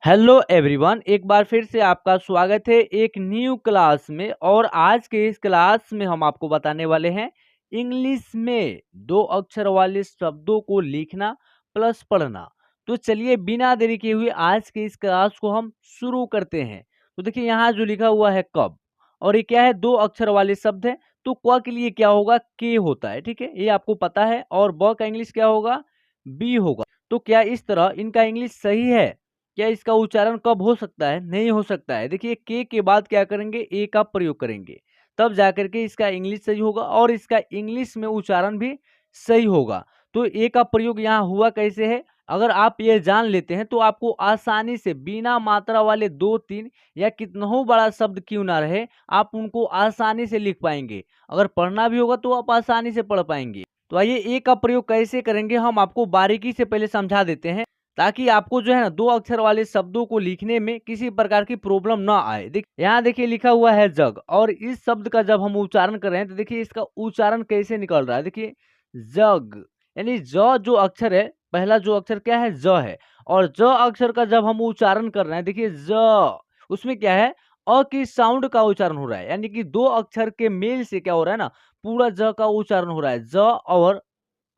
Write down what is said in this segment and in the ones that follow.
Hello everyone, एक बार फिर से आपका स्वागत है एक न्यू क्लास में। और आज के इस क्लास में हम आपको बताने वाले हैं इंग्लिश में दो अक्षर वाले शब्दों को लिखना प्लस पढ़ना। तो चलिए बिना देरी किए हुए आज के इस क्लास को हम शुरू करते हैं। तो देखिए यहाँ जो लिखा हुआ है कब, और ये क्या है, दो अक्षर वाले शब्द है। तो क के लिए क्या होगा, के होता है, ठीक है, ये आपको पता है। और ब का इंग्लिश क्या होगा, बी होगा। तो क्या इस तरह इनका इंग्लिश सही है? क्या इसका उच्चारण कब हो सकता है? नहीं हो सकता है। देखिए के बाद क्या करेंगे, ए का प्रयोग करेंगे, तब जाकर के इसका इंग्लिश सही होगा और इसका इंग्लिश में उच्चारण भी सही होगा। तो ए का प्रयोग यहाँ हुआ कैसे है, अगर आप ये जान लेते हैं तो आपको आसानी से बिना मात्रा वाले दो तीन या कितना बड़ा शब्द क्यों ना रहे, आप उनको आसानी से लिख पाएंगे। अगर पढ़ना भी होगा तो आप आसानी से पढ़ पाएंगे। तो आइए ए का प्रयोग कैसे करेंगे हम आपको बारीकी से पहले समझा देते हैं, ताकि आपको जो है ना दो अक्षर वाले शब्दों को लिखने में किसी प्रकार की प्रॉब्लम ना आए। यहाँ देखिए लिखा हुआ है जग, और इस शब्द का जब हम उच्चारण कर रहे हैं तो देखिए इसका उच्चारण कैसे निकल रहा है। देखिए जग, यानी ज जो अक्षर है, पहला जो अक्षर क्या है, ज है। और ज अक्षर का जब हम उच्चारण कर रहे हैं, देखिए ज, उसमें क्या है, अ की साउंड का उच्चारण हो रहा है। यानी कि दो अक्षर के मेल से क्या हो रहा है ना, पूरा ज का उच्चारण हो रहा है। ज और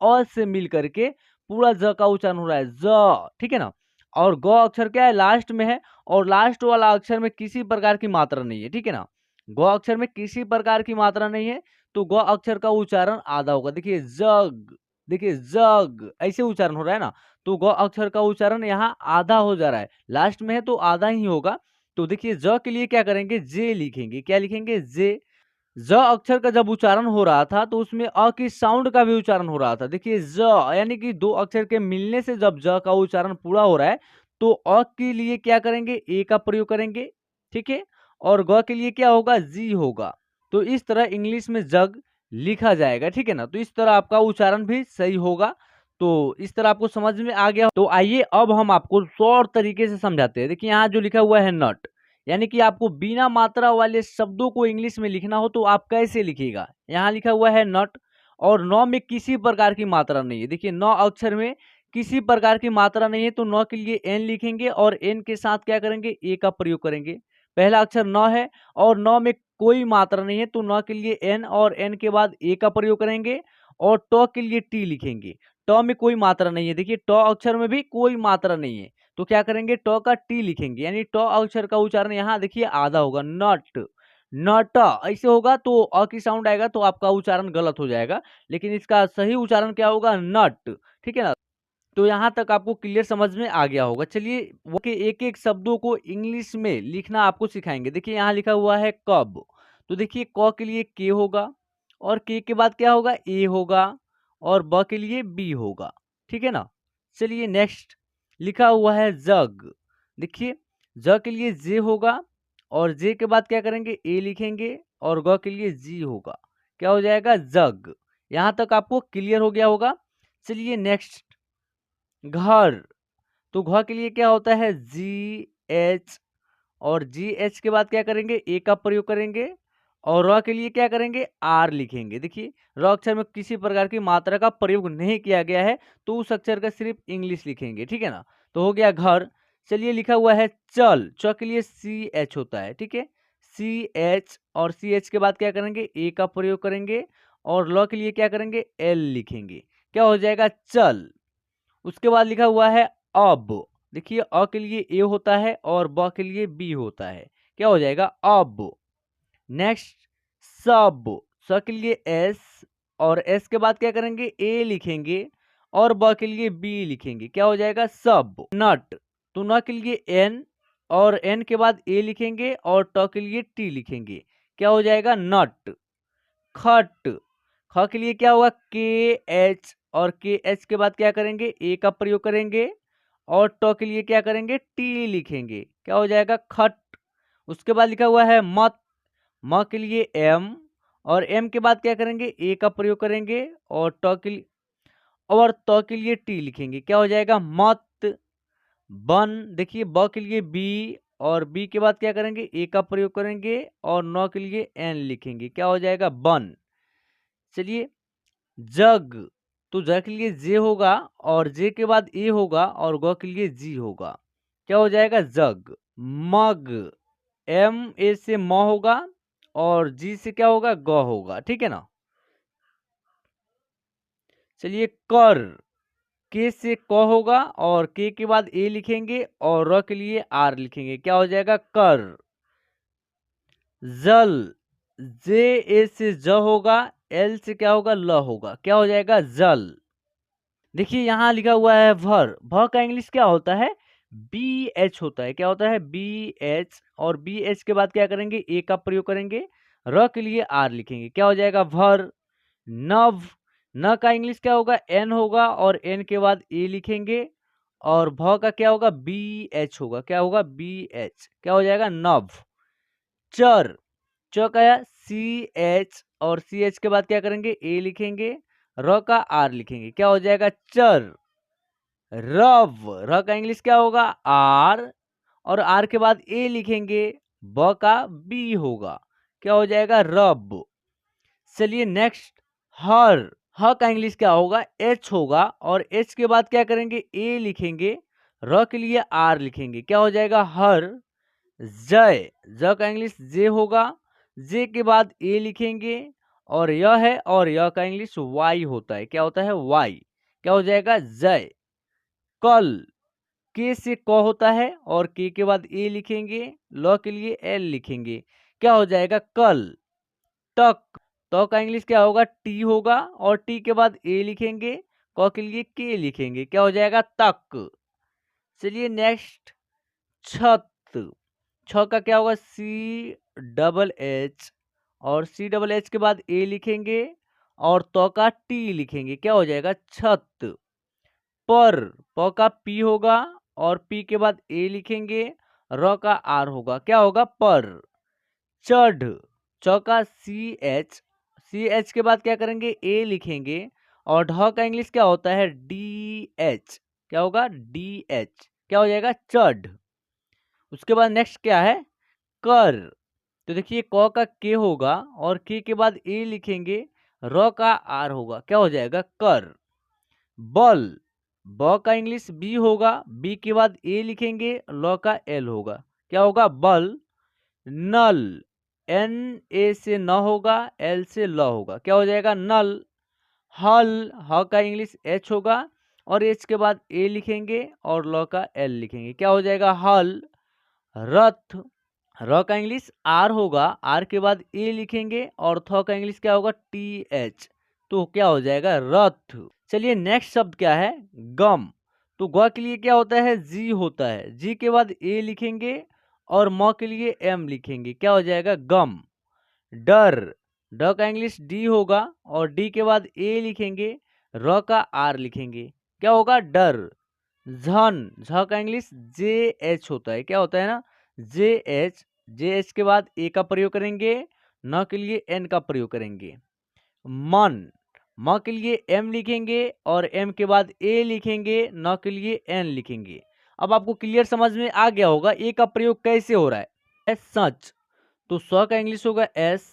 अ से मिल करके पूरा ज का उच्चारण हो रहा है, ज, ठीक है ना। और ग अक्षर क्या है, लास्ट में है, और लास्ट वाला अक्षर में किसी प्रकार की मात्रा नहीं है, ठीक है ना। ग अक्षर में किसी प्रकार की मात्रा नहीं है, तो ग अक्षर का उच्चारण आधा होगा। देखिए जग, देखिए जग ऐसे उच्चारण हो रहा है ना, तो ग अक्षर का उच्चारण यहाँ आधा हो जा रहा है, लास्ट में है तो आधा ही होगा। तो देखिए ज के लिए क्या करेंगे, जे लिखेंगे। क्या लिखेंगे, जे। ज अक्षर का जब उच्चारण हो रहा था तो उसमें अ की साउंड का भी उच्चारण हो रहा था। देखिए ज, यानी कि दो अक्षर के मिलने से जब ज का उच्चारण पूरा हो रहा है, तो अ के लिए क्या करेंगे, ए का प्रयोग करेंगे, ठीक है। और ग के लिए क्या होगा, जी होगा। तो इस तरह इंग्लिश में जग लिखा जाएगा, ठीक है ना। तो इस तरह आपका उच्चारण भी सही होगा। तो इस तरह आपको समझ में आ गया। तो आइए अब हम आपको शॉर्ट तरीके से समझाते हैं। देखिए यहाँ जो लिखा हुआ है नट, यानी कि आपको बिना मात्रा वाले शब्दों को इंग्लिश में लिखना हो तो आप कैसे लिखिएगा। यहाँ लिखा हुआ है नट, और नौ में किसी प्रकार की मात्रा नहीं है। देखिए नौ अक्षर में किसी प्रकार की मात्रा नहीं है, तो नौ के लिए एन लिखेंगे और एन के साथ क्या करेंगे, ए का प्रयोग करेंगे। पहला अक्षर नौ है और नौ में कोई मात्रा नहीं है, तो नौ के लिए एन और एन के बाद ए का प्रयोग करेंगे। और ट के लिए टी लिखेंगे। ट में कोई मात्रा नहीं है, देखिए ट अक्षर में भी कोई मात्रा नहीं है, तो क्या करेंगे, ट का टी लिखेंगे। यानी ट अक्षर का उच्चारण यहाँ देखिए आधा होगा, नट, नट ऐसे होगा तो अ की साउंड आएगा तो आपका उच्चारण गलत हो जाएगा। लेकिन इसका सही उच्चारण क्या होगा, नट, ठीक है ना। तो यहाँ तक आपको क्लियर समझ में आ गया होगा। चलिए वो के एक एक शब्दों को इंग्लिश में लिखना आपको सिखाएंगे। देखिए यहाँ लिखा हुआ है कब, तो देखिए क के लिए के होगा, और के बाद क्या होगा, ए होगा, और ब के लिए बी होगा, ठीक है ना। चलिए नेक्स्ट लिखा हुआ है जग। देखिए ज के लिए जे होगा, और जे के बाद क्या करेंगे, ए लिखेंगे, और ग के लिए जी होगा, क्या हो जाएगा, जग। यहाँ तक आपको क्लियर हो गया होगा। चलिए नेक्स्ट घर, तो घ के लिए क्या होता है, जी एच, और जी एच के बाद क्या करेंगे, ए का प्रयोग करेंगे, और र के लिए क्या करेंगे, आर लिखेंगे। देखिए र अक्षर में किसी प्रकार की मात्रा का प्रयोग नहीं किया गया है, तो उस अक्षर का सिर्फ इंग्लिश लिखेंगे, ठीक है ना। तो हो गया घर। चलिए लिखा हुआ है चल, च के लिए सी एच होता है, ठीक है, सी एच, और सी एच के बाद क्या करेंगे, ए का प्रयोग करेंगे, और ल के लिए क्या करेंगे, एल लिखेंगे, क्या हो जाएगा, चल। उसके बाद लिखा हुआ है अब। देखिए अ के लिए ए होता है और ब के लिए बी होता है, क्या हो जाएगा, अब। नेक्स्ट सब, स के लिए एस, और एस के बाद क्या करेंगे, ए लिखेंगे, और ब के लिए बी लिखेंगे, क्या हो जाएगा, सब। नट, तो न के लिए एन, और एन के बाद ए लिखेंगे, और ट के लिए टी लिखेंगे, क्या हो जाएगा, नट। खट, ख के लिए क्या होगा, के एच, और के एच के बाद क्या करेंगे, ए का प्रयोग करेंगे, और ट के लिए क्या करेंगे, टी लिखेंगे, क्या हो जाएगा, खट। उसके बाद लिखा हुआ है मत, म के लिए एम, और एम के बाद क्या करेंगे, ए का प्रयोग करेंगे, और ट के लिए, और त के लिए टी लिखेंगे, क्या हो जाएगा, मत। बन, देखिए ब के लिए बी, और बी के बाद क्या करेंगे, ए का प्रयोग करेंगे, और न के लिए एन लिखेंगे, क्या हो जाएगा, बन। चलिए जग, तो ज के लिए जे होगा, और जे के बाद ए होगा, और ग के लिए जी होगा, क्या हो जाएगा जग। मग, एम ए से म होगा और जी से क्या होगा ग होगा, ठीक है ना। चलिए कर, के से क होगा और के के बाद ए लिखेंगे और र के लिए आर लिखेंगे, क्या हो जाएगा कर। जल, जे ए से ज होगा, एल से क्या होगा ल होगा, क्या हो जाएगा जल। देखिए यहाँ लिखा हुआ है भर, भ का इंग्लिश क्या होता है बी एच होता है, क्या होता है बी एच, और बी एच के बाद क्या करेंगे ए का प्रयोग करेंगे, र के लिए आर लिखेंगे, क्या हो जाएगा भर। नव, न का इंग्लिश क्या होगा एन होगा और एन के बाद ए लिखेंगे और भ का क्या होगा बी एच होगा, क्या होगा बी एच, क्या हो जाएगा नव। चर, च का सी एच और सी एच के बाद क्या करेंगे ए लिखेंगे, र का आर लिखेंगे, क्या हो जाएगा चर। रव, र का इंग्लिश क्या होगा आर और आर के बाद ए लिखेंगे, ब का बी होगा, क्या हो जाएगा रब। चलिए नेक्स्ट हर, ह का इंग्लिश क्या होगा एच होगा और एच के बाद क्या करेंगे ए लिखेंगे, र के लिए आर लिखेंगे, क्या हो जाएगा हर। जय, ज का इंग्लिश जे होगा, जे के बाद ए लिखेंगे और यह है और यह का इंग्लिश वाई होता है, क्या होता है वाई, क्या हो जाएगा जय। कल, के से क होता है और के के बाद ए लिखेंगे, ल के लिए एल लिखेंगे, क्या हो जाएगा कल। टक, तो का इंग्लिश क्या होगा टी होगा और टी के बाद ए लिखेंगे, क के लिए के लिखेंगे, क्या हो जाएगा तक। चलिए नेक्स्ट छत, छ का क्या होगा सी डबल एच और सी डबल एच के बाद ए लिखेंगे और तो का टी लिखेंगे, क्या हो जाएगा छत। पर, प का पी होगा और पी के बाद ए लिखेंगे, र का आर होगा, क्या होगा पर। चढ़, च का सी एच के बाद क्या करेंगे ए लिखेंगे और ढ का इंग्लिश क्या होता है डी एच, क्या होगा डी एच, क्या हो जाएगा चढ़। उसके बाद नेक्स्ट क्या है कर, तो देखिए क का के होगा और के के बाद ए लिखेंगे, र का आर होगा, क्या हो जाएगा कर। बल, ब का इंग्लिश बी होगा, बी के बाद ए लिखेंगे, ल का एल होगा, क्या होगा बल। नल, एन ए से न होगा, एल से ल होगा, क्या हो जाएगा नल। हल, ह का इंग्लिश एच होगा और एच के बाद ए लिखेंगे और ल का एल लिखेंगे, क्या हो जाएगा हल। रथ, र का इंग्लिश आर होगा, आर के बाद ए लिखेंगे और थ का इंग्लिश क्या होगा टी एच, तो क्या हो जाएगा रथ। चलिए नेक्स्ट शब्द क्या है गम, तो ग के लिए क्या होता है जी होता है, जी के बाद ए लिखेंगे और म के लिए एम लिखेंगे, क्या हो जाएगा गम। डर, ड का इंग्लिश डी होगा और डी के बाद ए लिखेंगे, र का आर लिखेंगे, क्या होगा डर। झन, झ का इंग्लिश जे एच होता है, क्या होता है ना जे एच के बाद ए का प्रयोग करेंगे, न के लिए एन का प्रयोग करेंगे। मन, म के लिए एम लिखेंगे और एम के बाद ए लिखेंगे, न के लिए एन लिखेंगे। अब आपको क्लियर समझ में आ गया होगा ए का प्रयोग कैसे हो रहा है। एस सच, तो स का इंग्लिश होगा एस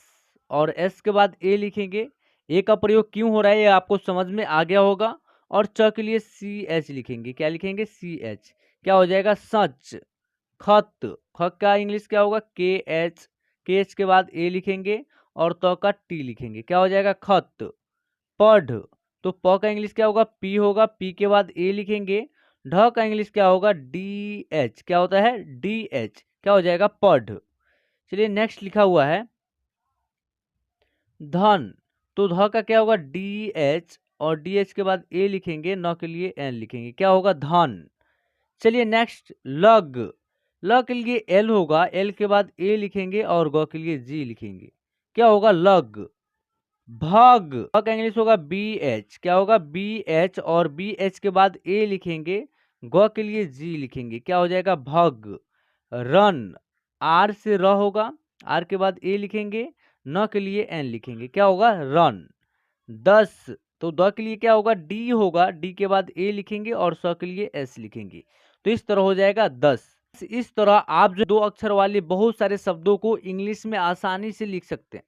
और एस के बाद ए लिखेंगे, ए का प्रयोग क्यों हो रहा है ये आपको समझ में आ गया होगा। और च के लिए सी एच लिखेंगे, क्या लिखेंगे सी एच, क्या हो जाएगा सच। खत, ख का इंग्लिश क्या होगा के एच के बाद ए लिखेंगे और तो का टी लिखेंगे, क्या हो जाएगा खत। पढ़, तो प का इंग्लिश क्या होगा पी होगा, पी के बाद ए लिखेंगे, ढ का इंग्लिश क्या होगा डी एच, क्या होता है डी एच, क्या हो जाएगा पढ़। चलिए नेक्स्ट लिखा हुआ है धन, तो ध का क्या होगा डी एच और डी एच के बाद ए लिखेंगे, न के लिए एन लिखेंगे, क्या होगा धन। चलिए नेक्स्ट लग, ल के लिए एल होगा, एल के बाद ए लिखेंगे और ग के लिए जी लिखेंगे, क्या होगा लग। भग, भ का इंग्लिश होगा बी एच, क्या होगा बी एच और बी एच के बाद ए लिखेंगे, ग के लिए जी लिखेंगे, क्या हो जाएगा भग। रन, आर से र होगा, आर के बाद ए लिखेंगे, न के लिए एन लिखेंगे, क्या होगा रन। 10, तो द के लिए क्या होगा डी होगा, डी के बाद ए लिखेंगे और स के लिए एस लिखेंगे, तो इस तरह हो जाएगा 10। इस तरह आप जो 2 अक्षर वाले बहुत सारे शब्दों को इंग्लिश में आसानी से लिख सकते हैं।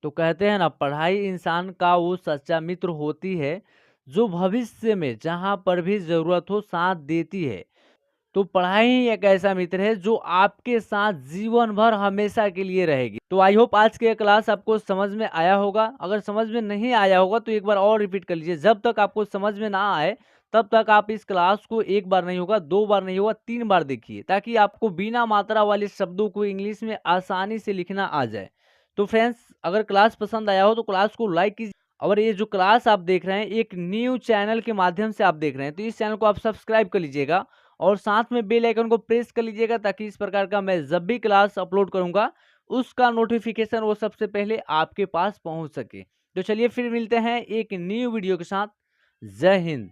तो कहते हैं ना पढ़ाई इंसान का वो सच्चा मित्र होती है जो भविष्य में जहाँ पर भी जरूरत हो साथ देती है। तो पढ़ाई ही एक ऐसा मित्र है जो आपके साथ जीवन भर हमेशा के लिए रहेगी। तो आई होप आज के क्लास आपको समझ में आया होगा। अगर समझ में नहीं आया होगा तो एक बार और रिपीट कर लीजिए। जब तक आपको समझ में ना आए तब तक आप इस क्लास को एक बार नहीं होगा, 2 बार नहीं होगा, 3 बार देखिए, ताकि आपको बिना मात्रा वाले शब्दों को इंग्लिश में आसानी से लिखना आ जाए। तो फ्रेंड्स, अगर क्लास पसंद आया हो तो क्लास को लाइक कीजिए। और ये जो क्लास आप देख रहे हैं एक न्यू चैनल के माध्यम से आप देख रहे हैं, तो इस चैनल को आप सब्सक्राइब कर लीजिएगा और साथ में बेल आइकन को प्रेस कर लीजिएगा, ताकि इस प्रकार का मैं जब भी क्लास अपलोड करूंगा उसका नोटिफिकेशन वो सबसे पहले आपके पास पहुंच सके। तो चलिए फिर मिलते हैं एक न्यू वीडियो के साथ। जय हिंद।